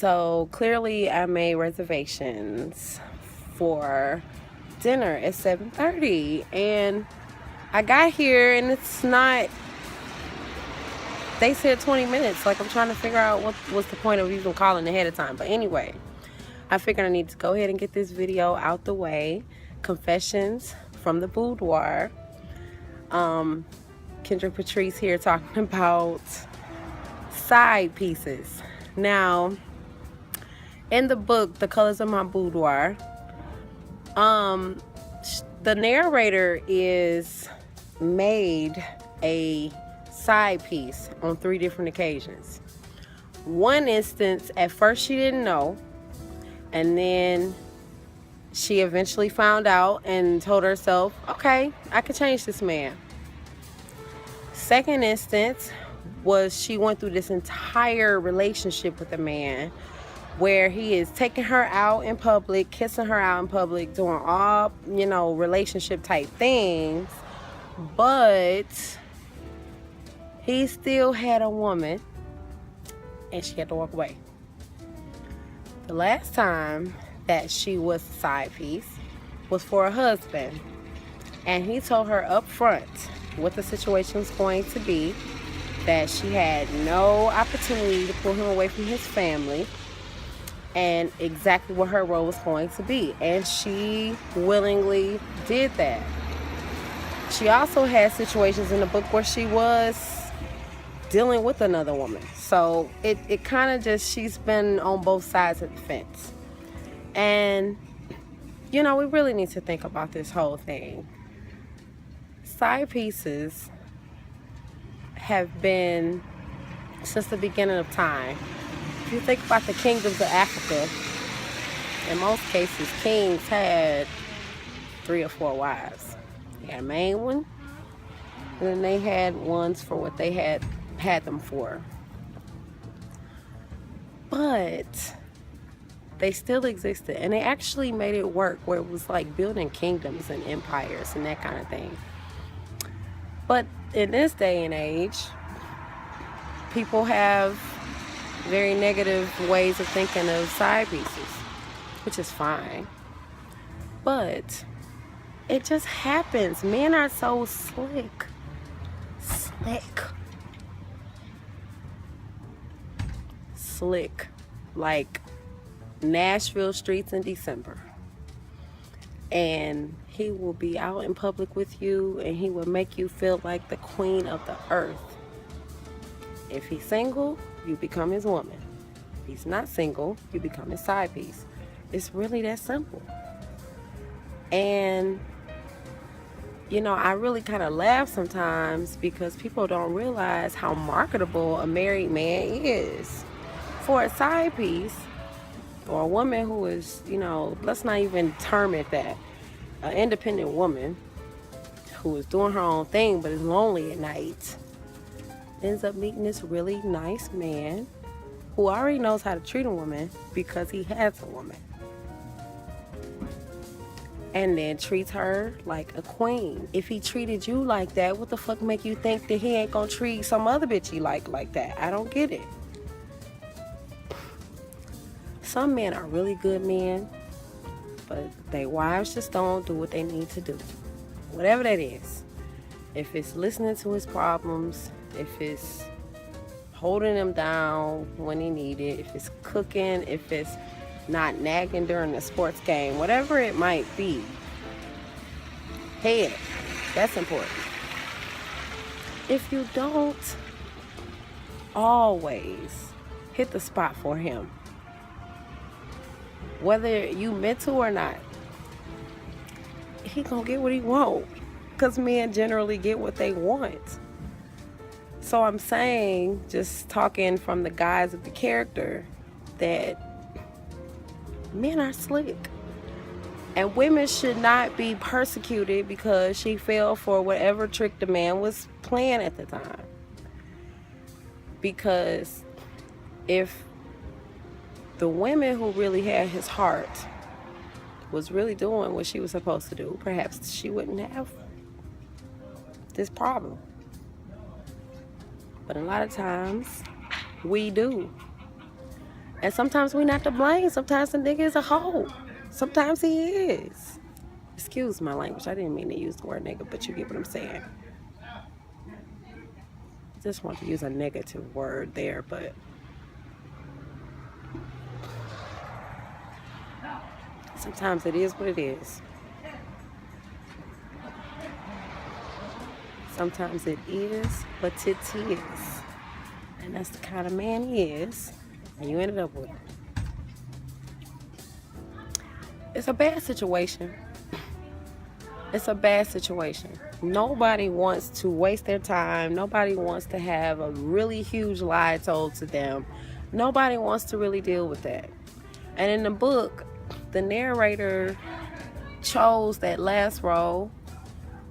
So clearly I made reservations for dinner at 7:30, and I got here and it's not, they said 20 minutes. Like, I'm trying to figure out what was the point of even calling ahead of time. But anyway, I figured I need to go ahead and get this video out the way. Confessions from the Boudoir. Kendrick Patrice here talking about side pieces. Now, in the book, The Colors of My Boudoir, the narrator is made a side piece on 3 different occasions. One instance, at first she didn't know, and then she eventually found out and told herself, okay, I could change this man. Second instance was she went through this entire relationship with a man where he is taking her out in public, kissing her out in public, doing all, relationship type things, but he still had a woman and she had to walk away. The last time that she was a side piece was for a husband, and he told her up front what the situation was going to be, that she had no opportunity to pull him away from his family, and exactly what her role was going to be, and she willingly did that. She also had situations in the book where she was dealing with another woman, so it kind of just, she's been on both sides of the fence. And we really need to think about this whole thing. Side pieces have been since the beginning of time. If you think about the kingdoms of Africa, in most cases, kings had 3 or 4 wives. They had a main one, and then they had ones for what they had them for. But they still existed, and they actually made it work, where it was like building kingdoms and empires and that kind of thing. But in this day and age, people have very negative ways of thinking of side pieces, which is fine. But it just happens. Men are so slick. Slick. Like Nashville streets in December. And he will be out in public with you, and he will make you feel like the queen of the earth. If he's single, you become his woman. If he's not single, you become his side piece. It's really that simple. And I really kind of laugh sometimes because people don't realize how marketable a married man is. For a side piece, or a woman who is, let's not even term it that, an independent woman who is doing her own thing but is lonely at night, ends up meeting this really nice man who already knows how to treat a woman because he has a woman, and then treats her like a queen. If he treated you like that, what the fuck make you think that he ain't gonna treat some other bitch he like that? I don't get it. Some men are really good men, but their wives just don't do what they need to do. Whatever that is. If it's listening to his problems, if it's holding him down when he need it, if it's cooking, if it's not nagging during the sports game, whatever it might be, head, that's important. If you don't always hit the spot for him, whether you meant to or not, he gonna get what he want, because men generally get what they want. So I'm saying, just talking from the guise of the character, that men are slick, and women should not be persecuted because she fell for whatever trick the man was playing at the time. Because if the women who really had his heart was really doing what she was supposed to do, perhaps she wouldn't have this problem. But a lot of times we do. And sometimes we not to blame. Sometimes the nigga is a hoe. Sometimes he is. Excuse my language. I didn't mean to use the word nigga, but you get what I'm saying. I just want to use a negative word there, but sometimes it is what it is. Sometimes it is what it is. And that's the kind of man he is. And you ended up with him. It's a bad situation. It's a bad situation. Nobody wants to waste their time. Nobody wants to have a really huge lie told to them. Nobody wants to really deal with that. And in the book, the narrator chose that last role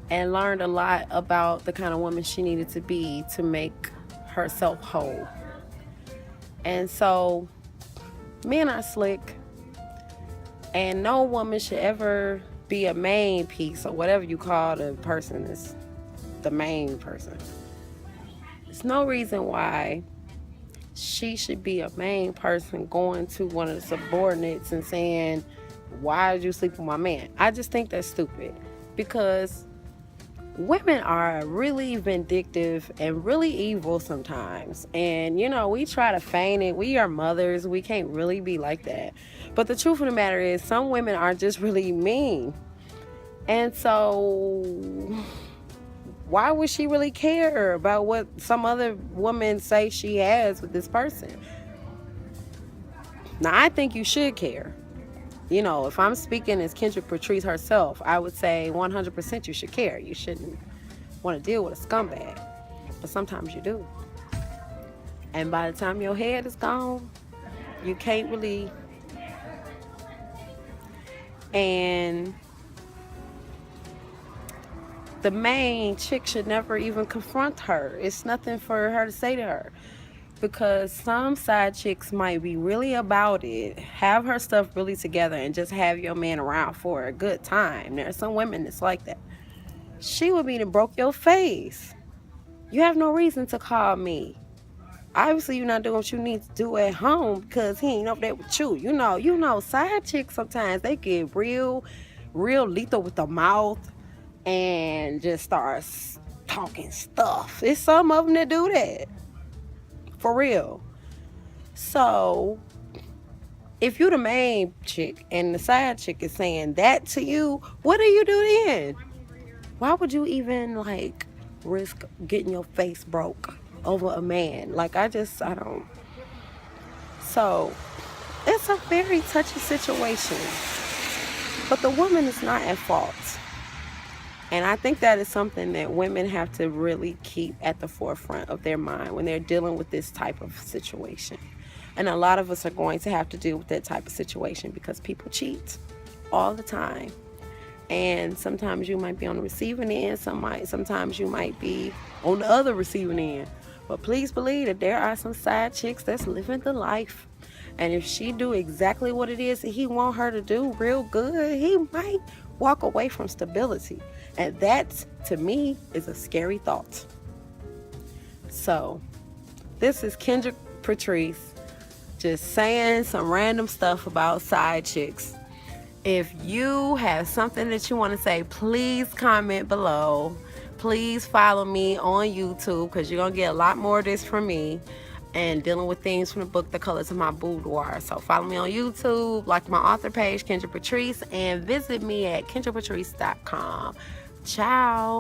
and learned a lot about the kind of woman she needed to be to make herself whole. And so, men are slick, and no woman should ever be a main piece, or whatever you call the person is the main person. There's no reason why she should be a main person going to one of the subordinates and saying, why did you sleep with my man? I just think that's stupid, because women are really vindictive and really evil sometimes. And, you know, we try to feign it. We are mothers. We can't really be like that. But the truth of the matter is, some women are just really mean. And so, why would she really care about what some other woman say she has with this person? Now, I think you should care. You know, if I'm speaking as Kendrick Patrice herself, I would say 100% you should care. You shouldn't want to deal with a scumbag. But sometimes you do. And by the time your head is gone, you can't really. And the main chick should never even confront her. It's nothing for her to say to her. Because some side chicks might be really about it, have her stuff really together, and just have your man around for a good time. There are some women that's like that. She would be to broke your face. You have no reason to call me. Obviously, you're not doing what you need to do at home because he ain't up there with you. You know, side chicks sometimes, they get real lethal with the mouth and just start talking stuff. It's some of them that do that. For real. So, if you the main chick and the side chick is saying that to you, what do you do then? Why would you even, like, risk getting your face broke over a man? Like, I don't. So, it's a very touchy situation. But the woman is not at fault. And I think that is something that women have to really keep at the forefront of their mind when they're dealing with this type of situation. And a lot of us are going to have to deal with that type of situation because people cheat all the time. And sometimes you might be on the receiving end, sometimes you might be on the other receiving end. But please believe that there are some side chicks that's living the life. And if she do exactly what it is that he want her to do real good, he might walk away from stability. And that, to me, is a scary thought. So, this is Kendrick Patrice just saying some random stuff about side chicks. If you have something that you want to say, please comment below. Please follow me on YouTube because you're going to get a lot more of this from me and dealing with things from the book, The Colors of My Boudoir. So follow me on YouTube, like my author page, Kendrick Patrice, and visit me at kendrickpatrice.com. Ciao.